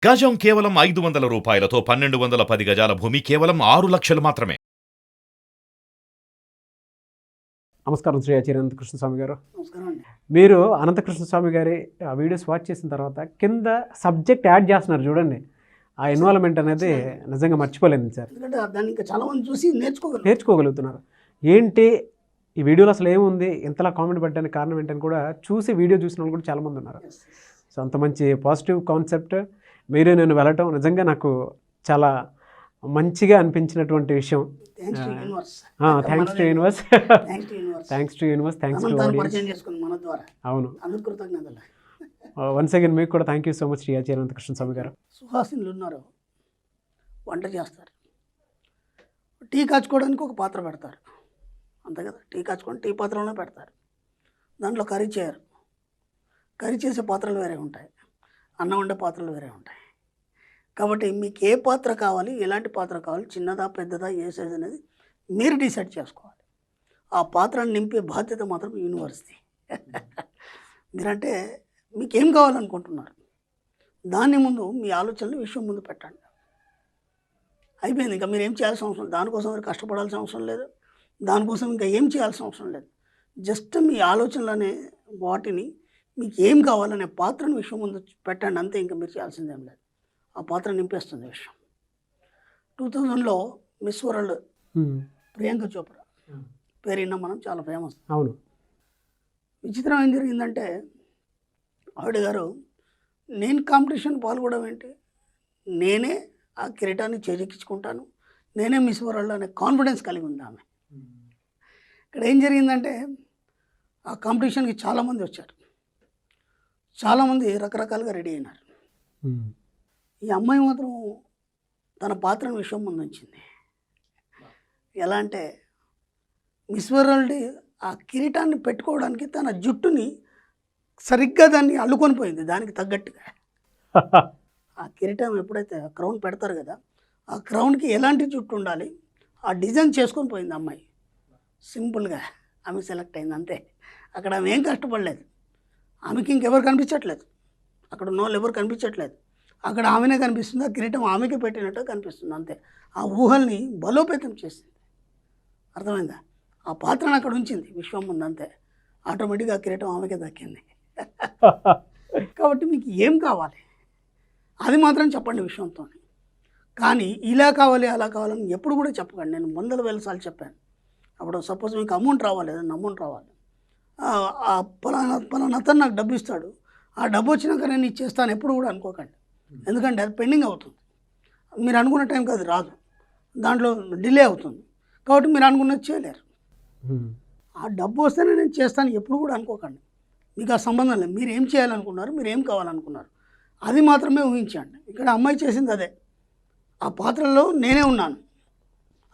గజం కేవలం 500 రూపాయలతో 1210 గజాల భూమి కేవలం 6 లక్షలు మాత్రమే. నమస్కారం శ్రీ ఆచార్య అనంతకృష్ణస్వామి గారు. నమస్కారం అండి. మీరు అనంతకృష్ణస్వామి గారి వీడియోస్ వాచ్ చేసిన తర్వాత కింద సబ్జెక్ట్ యాడ్ చేస్తున్నారు చూడండి. ఆ ఇన్వాల్వ్మెంట్ అనేది నిజంగా మర్చిపోలేను సార్. ఎందుకంటే దాన్ని ఇంకా చాలా మంది చూసి నేర్చుకోగలుగుతున్నారు. ఏంటి ఈ వీడియోలో అసలు ఏముంది, ఇంతలా కామెంట్ పెట్టడానికి కారణం ఏంటని కూడా చూసి వీడియో చూసిన వాళ్ళు కూడా చాలామంది ఉన్నారు. సో అంత మంచి పాజిటివ్ కాన్సెప్ట్ మీరు నేను వెళ్ళటం నిజంగా నాకు చాలా మంచిగా అనిపించినటువంటి విషయం. Thanks to universe, thanks to universe, thanks to audience. అవును, వన్స్ అగైన్ మీకు కూడా thank you so much Shri Acharya Anantakrishnaswami garu. సుహాసినులు ఉన్నారు, వంట చేస్తారు, టీ కాచుకోవడానికి ఒక పాత్ర పెడతారు, అంతే కదా. టీ కాచుకొని టీ పాత్రలోనే పెడతారు, దాంట్లో కర్రీ చేయరు. కర్రీ చేసే పాత్రలు వేరే ఉంటాయి, అన్నం వండే పాత్రలు వేరే ఉంటాయి. కాబట్టి మీకు ఏ పాత్ర కావాలి, ఎలాంటి పాత్ర కావాలి, చిన్నదా పెద్దదా ఏ సైజ్ అనేది మీరు డిసైడ్ చేసుకోవాలి. ఆ పాత్రను నింపే బాధ్యత మాత్రం యూనివర్సిటీ. మీరంటే మీకు ఏం కావాలనుకుంటున్నారు దాన్ని ముందు మీ ఆలోచనలు విషయం ముందు పెట్టండి. అయిపోయింది, ఇంకా మీరు ఏం చేయాల్సిన అవసరం లేదు. దానికోసం మీరు కష్టపడాల్సిన అవసరం లేదు, దానికోసం ఇంకా ఏం చేయాల్సిన అవసరం లేదు. జస్ట్ మీ ఆలోచనలు అనే వాటిని మీకు ఏం కావాలనే పాత్రను విషయం ముందు పెట్టండి, అంతే. ఇంకా మీరు చేయాల్సిందేం లేదు. ఆ పాత్ర నింపేస్తుంది విషయం. 2000లో మిస్ వరల్డ్ ప్రియాంక చోప్రా పేరు విన్నా మనం, చాలా ఫేమస్. అవును. విచిత్రం ఏం జరిగిందంటే ఆవిడ గారు నేను కాంపిటీషన్ పాల్గొనడం ఏంటి, నేనే ఆ కిరీటాన్ని చేజిక్కించుకుంటాను, నేనే మిస్ వరల్డ్ అనే కాన్ఫిడెన్స్ కలిగి ఉంది ఆమె. ఇక్కడ ఏం జరిగిందంటే ఆ కాంపిటీషన్కి చాలామంది వచ్చారు, చాలామంది రకరకాలుగా రెడీ అయినారు. ఈ అమ్మాయి మాత్రం తన పాత్రను విషయం ముందు ఉంచింది. ఎలా అంటే మిస్ వరల్డ్ ఆ కిరీటాన్ని పెట్టుకోవడానికి తన జుట్టుని సరిగ్గా దాన్ని అల్లుకొని పోయింది, దానికి తగ్గట్టుగా. ఆ కిరీటం ఎప్పుడైతే క్రౌన్ పెడతారు కదా, ఆ క్రౌన్కి ఎలాంటి జుట్టు ఉండాలి ఆ డిజైన్ చేసుకొని పోయింది అమ్మాయి. సింపుల్గా ఆమె సెలెక్ట్ అయింది, అంతే. అక్కడ ఆమె ఏం కష్టపడలేదు, ఆమెకి ఇంకెవరు కనిపించట్లేదు, అక్కడ ఉన్న వాళ్ళు ఎవరు కనిపించట్లేదు, అక్కడ ఆమెనే కనిపిస్తుంది. ఆ కిరీటం ఆమెకే పెట్టినట్టు కనిపిస్తుంది, అంతే. ఆ ఊహల్ని బలోపేతం చేసింది, అర్థమైందా. ఆ పాత్రను అక్కడ ఉంచింది విశ్వం ముందు, అంతే. ఆటోమేటిక్గా ఆ కిరీటం ఆమెకే దక్కింది. కాబట్టి మీకు ఏం కావాలి అది మాత్రం చెప్పండి విశ్వంతో. కానీ ఇలా కావాలి అలా కావాలని ఎప్పుడు కూడా చెప్పకండి. నేను 100,000 సార్లు చెప్పాను. అప్పుడు సపోజ్ మీకు అమౌంట్ రావాలి, ఏదన్నా అమౌంట్ రావాలి, పలానా అతను నాకు డబ్బు ఇస్తాడు, ఆ డబ్బు వచ్చినాక నేను ఇచ్చేస్తాను ఎప్పుడు కూడా అనుకోకండి. ఎందుకంటే అది పెండింగ్ అవుతుంది, మీరు అనుకున్న టైంకి అది రాదు, దాంట్లో డిలే అవుతుంది. కాబట్టి మీరు అనుకున్నది చేయలేరు. ఆ డబ్బు వస్తేనే నేను చేస్తాను ఎప్పుడు కూడా అనుకోకండి. మీకు ఆ సంబంధం లేదు. మీరు ఏం చేయాలనుకున్నారు, మీరు ఏం కావాలనుకున్నారు అది మాత్రమే ఊహించండి. ఇక్కడ అమ్మాయి చేసింది అదే. ఆ పాత్రలో నేనే ఉన్నాను,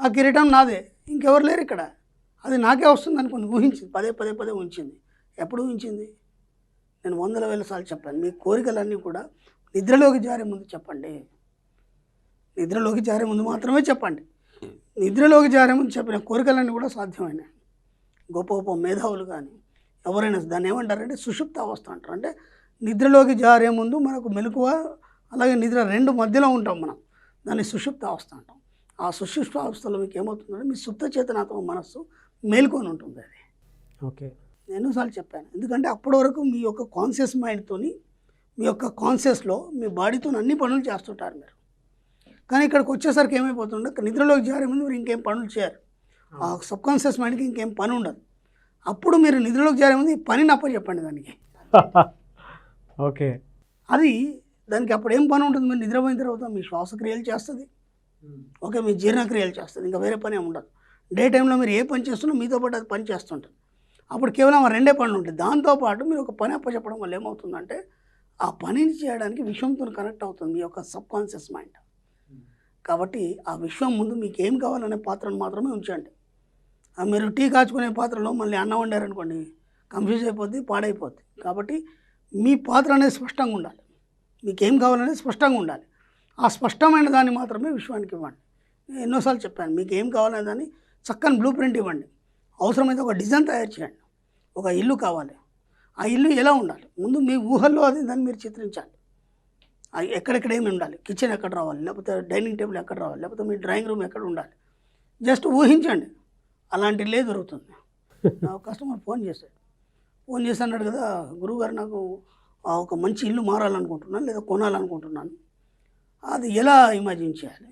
ఆ కిరీటం నాదే, ఇంకెవరు లేరు ఇక్కడ, అది నాకే వస్తుంది అనుకుని ఊహించింది. పదే ఊహించింది. ఎప్పుడు ఊహించింది? నేను 100,000 సార్లు చెప్పాను. మీ కోరికలన్నీ కూడా నిద్రలోకి జారే ముందు చెప్పండి, నిద్రలోకి జారే ముందు మాత్రమే చెప్పండి. నిద్రలోకి జారే ముందు చెప్పిన కోరికలన్నీ కూడా సాధ్యమైనాయి. గొప్ప గొప్ప మేధావులు కానీ ఎవరైనా దాన్ని ఏమంటారంటే సుషుప్త అవస్థ అంటారు. అంటే నిద్రలోకి జారే ముందు మనకు మెలకువ, అలాగే నిద్ర రెండు మధ్యలో ఉంటాం మనం, దాన్ని సుషుప్త అవస్థ అంటాం. ఆ సుషుప్త అవస్థలో మీకు ఏమవుతుందంటే మీ సుప్త చేతనాత్మ మనస్సు మేల్కొని ఉంటుంది. అది ఓకే, ఎన్నోసార్లు చెప్పాను. ఎందుకంటే అప్పటి వరకు మీ యొక్క కాన్షియస్ మైండ్తోని, మీ యొక్క కాన్షియస్లో మీ బాడీతో అన్ని పనులు చేస్తుంటారు మీరు. కానీ ఇక్కడికి వచ్చేసరికి ఏమైపోతుండే, నిద్రలోకి జారే ముందు మీరు ఇంకేం పనులు చేయరు, ఆ సబ్కాన్షియస్ మైండ్కి ఇంకేం పని ఉండదు. అప్పుడు మీరు నిద్రలోకి జారే ముందు ఈ పనిని చెప్పండి దానికి. ఓకే, అది దానికి అప్పుడు ఏం పని ఉంటుంది, మీరు నిద్రపోయిన తర్వాత మీ శ్వాసక్రియలు చేస్తుంది, ఓకే, మీ జీర్ణక్రియలు చేస్తుంది, ఇంకా వేరే పని ఏమి ఉండదు. డే టైంలో మీరు ఏ పని చేస్తున్నా మీతో పాటు అది పని చేస్తుంటుంది. అప్పుడు కేవలం ఆ రెండే పనులు ఉంటాయి. దాంతోపాటు మీరు ఒక పని అప్పచెప్పడం వల్ల ఏమవుతుందంటే ఆ పనిని చేయడానికి విశ్వంతో కనెక్ట్ అవుతుంది మీ యొక్క సబ్కాన్షియస్ మైండ్. కాబట్టి ఆ విశ్వం ముందు మీకు ఏం కావాలనే పాత్రను మాత్రమే ఉంచండి. మీరు టీ కాచుకునే పాత్రలో మళ్ళీ అన్నం వండారనుకోండి, కన్ఫ్యూజ్ అయిపోద్ది, పాడైపోద్ది. కాబట్టి మీ పాత్ర అనేది స్పష్టంగా ఉండాలి, మీకు ఏం కావాలనేది స్పష్టంగా ఉండాలి. ఆ స్పష్టమైన దాన్ని మాత్రమే విశ్వానికి ఇవ్వండి. నేను ఎన్నోసార్లు చెప్పాను, మీకు ఏం కావాలనే దాన్ని చక్కని బ్లూ ప్రింట్ ఇవ్వండి. అవసరమైతే ఒక డిజైన్ తయారు చేయండి. ఒక ఇల్లు కావాలి, ఆ ఇల్లు ఎలా ఉండాలి ముందు మీ ఊహల్లో అది దాన్ని మీరు చిత్రించాలి. ఎక్కడెక్కడ ఏమి ఉండాలి, కిచెన్ ఎక్కడ రావాలి, లేకపోతే డైనింగ్ టేబుల్ ఎక్కడ రావాలి, లేకపోతే మీ డ్రాయింగ్ రూమ్ ఎక్కడ ఉండాలి, జస్ట్ ఊహించండి. అలాంటి లే దొరుకుతుంది. నా కస్టమర్ ఫోన్ చేసి అన్నాడు కదా, గురువుగారు నాకు ఒక మంచి ఇల్లు మారాలనుకుంటున్నాను లేదా కొనాలనుకుంటున్నాను, అది ఎలా ఇమాజిన్ చేయాలి?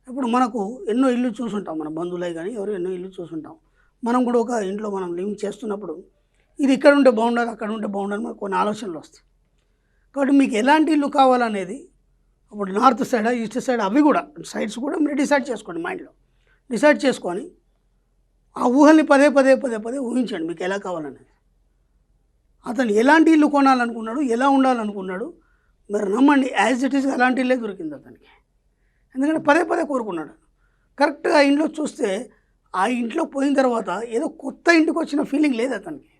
ఇప్పుడు మనకు ఎన్నో ఇల్లు చూసుంటాం, మన బంధువులే కానీ ఎవరు ఎన్నో ఇల్లు చూసుంటాం. మనం కూడా ఒక ఇంట్లో మనం లివింగ్ చేస్తున్నప్పుడు ఇది ఇక్కడ ఉంటే బాగుండాలి, అక్కడ ఉంటే బాగుండాలి, మనకు కొన్ని ఆలోచనలు వస్తాయి. కాబట్టి మీకు ఎలాంటి ఇల్లు కావాలనేది అప్పుడు నార్త్ సైడా ఈస్ట్ సైడ్ అవి కూడా సైడ్స్ కూడా మీరు డిసైడ్ చేసుకోండి. మైండ్లో డిసైడ్ చేసుకొని ఆ ఊహల్ని పదే పదే పదే పదే ఊహించండి మీకు ఎలా కావాలనేది. అతను ఎలాంటి ఇల్లు కొనాలనుకున్నాడు, ఎలా ఉండాలనుకున్నాడు, మీరు నమ్మండి యాజ్ ఇట్ ఈస్ అలాంటి ఇల్లే దొరికింది అతనికి. ఎందుకంటే పదే పదే కోరుకున్నాడు. కరెక్ట్గా ఆ ఇంట్లో చూస్తే ఆ ఇంట్లో పోయిన తర్వాత ఏదో కొత్త ఇంటికి వచ్చిన ఫీలింగ్ లేదు అతనికి.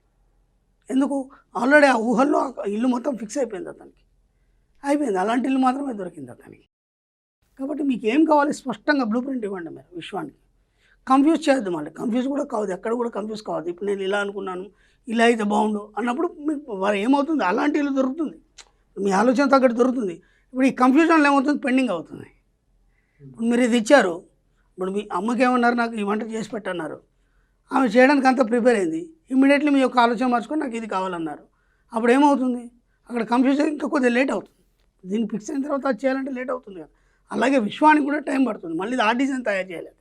ఎందుకు? ఆల్రెడీ ఆ ఊహల్లో ఆ ఇల్లు మొత్తం ఫిక్స్ అయిపోయింది అతనికి. అయిపోయింది, అలాంటి ఇల్లు మాత్రమే దొరికింది అతనికి. కాబట్టి మీకు ఏం కావాలి స్పష్టంగా బ్లూ ప్రింట్ ఇవ్వండి మీరు విశ్వానికి. కన్ఫ్యూజ్ చేయొద్దు, మళ్ళీ కన్ఫ్యూజ్ కూడా కావద్దు, ఎక్కడ కూడా కన్ఫ్యూజ్ కావద్దు. ఇప్పుడు నేను ఇలా అనుకున్నాను, ఇలా అయితే బాగుండు అన్నప్పుడు మీకు వారు ఏమవుతుంది, అలాంటి ఇల్లు దొరుకుతుంది, మీ ఆలోచన తగ్గట్టు దొరుకుతుంది. ఇప్పుడు ఈ కన్ఫ్యూజన్లో ఏమవుతుంది, పెండింగ్ అవుతుంది. ఇప్పుడు మీరు ఇది ఇచ్చారు, ఇప్పుడు మీ అమ్మకి ఏమన్నారు, నాకు ఈ వంట చేసి పెట్టన్నారు, ఆమె చేయడానికి అంతా ప్రిపేర్ అయింది. ఇమ్మీడియట్లీ మీ యొక్క ఆలోచన మార్చుకొని నాకు ఇది కావాలన్నారు. అప్పుడు ఏమవుతుంది, అక్కడ కన్ఫ్యూజన్ ఇంకా కొద్దిగా లేట్ అవుతుంది. దీన్ని ఫిక్స్ అయిన తర్వాత అది చేయాలంటే లేట్ అవుతుంది కదా. అలాగే విశ్వానికి కూడా టైం పడుతుంది, మళ్ళీ ఆ డిజైన్ తయారు చేయాలి.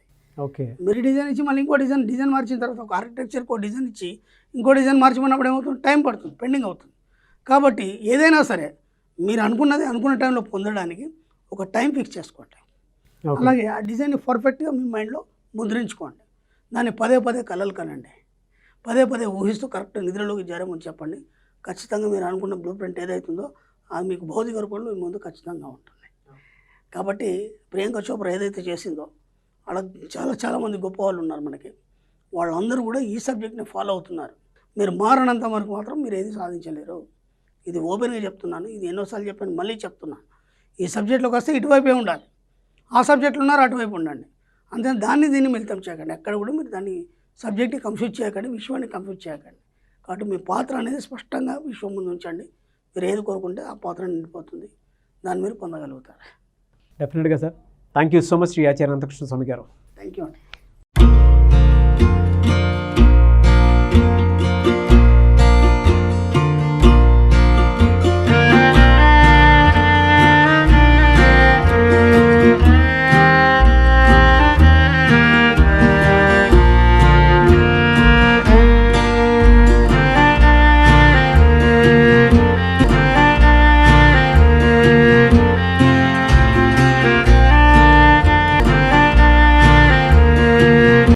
ఓకే, మీరు డిజైన్ ఇచ్చి మళ్ళీ ఇంకో డిజైన్ మార్చిన తర్వాత ఒక ఆర్కిటెక్చర్కి ఒక డిజైన్ ఇచ్చి ఇంకో డిజైన్ మార్చమన్నప్పుడు ఏమవుతుంది, టైం పడుతుంది, పెండింగ్ అవుతుంది. కాబట్టి ఏదైనా సరే మీరు అనుకున్నది అనుకున్న టైంలో పొందడానికి ఒక టైం ఫిక్స్ చేసుకోండి. అలాగే ఆ డిజైన్ పర్ఫెక్ట్గా మీ మైండ్లో ముద్రించుకోండి. దాన్ని పదే పదే కలలు కనండి, పదే పదే ఊహిస్తూ కరెక్ట్ నిద్రలోకి చేరమని చెప్పండి. ఖచ్చితంగా మీరు అనుకున్న బ్లూ ప్రింట్ ఏదైతుందో అది మీకు భౌతిక రూపంలో మీ ముందు ఖచ్చితంగా ఉంటుంది. కాబట్టి ప్రియాంక చోప్రా ఏదైతే చేసిందో అలా చాలామంది గొప్ప వాళ్ళు ఉన్నారు మనకి, వాళ్ళందరూ కూడా ఈ సబ్జెక్ట్ని ఫాలో అవుతున్నారు. మీరు మారనంత వరకు మాత్రం మీరు ఏది సాధించలేరు. ఇది ఓపెన్గా చెప్తున్నాను, ఇది ఎన్నోసార్లు చెప్పాను, మళ్ళీ చెప్తున్నాను. ఈ సబ్జెక్ట్లోకి వస్తే ఇటువైపే ఉండాలి, ఆ సబ్జెక్టులు ఉన్నారు అటువైపు ఉండండి. అంతే, దాన్ని దీన్ని మిళితం చేయకండి. ఎక్కడ కూడా మీరు దాన్ని సబ్జెక్ట్ని కన్ఫ్యూజ్ చేయకండి, విశ్వాన్ని కన్ఫ్యూజ్ చేయకండి. కాబట్టి మీ పాత్ర అనేది స్పష్టంగా విశ్వం ముందు ఉంచండి. మీరు ఏది కోరుకుంటే ఆ పాత్ర నిండిపోతుంది, దాన్ని మీరు పొందగలుగుతారు. డెఫినెట్గా sir. Thank you so much Shri Acharya Anantakrishna Swami garu. Thank you అండి.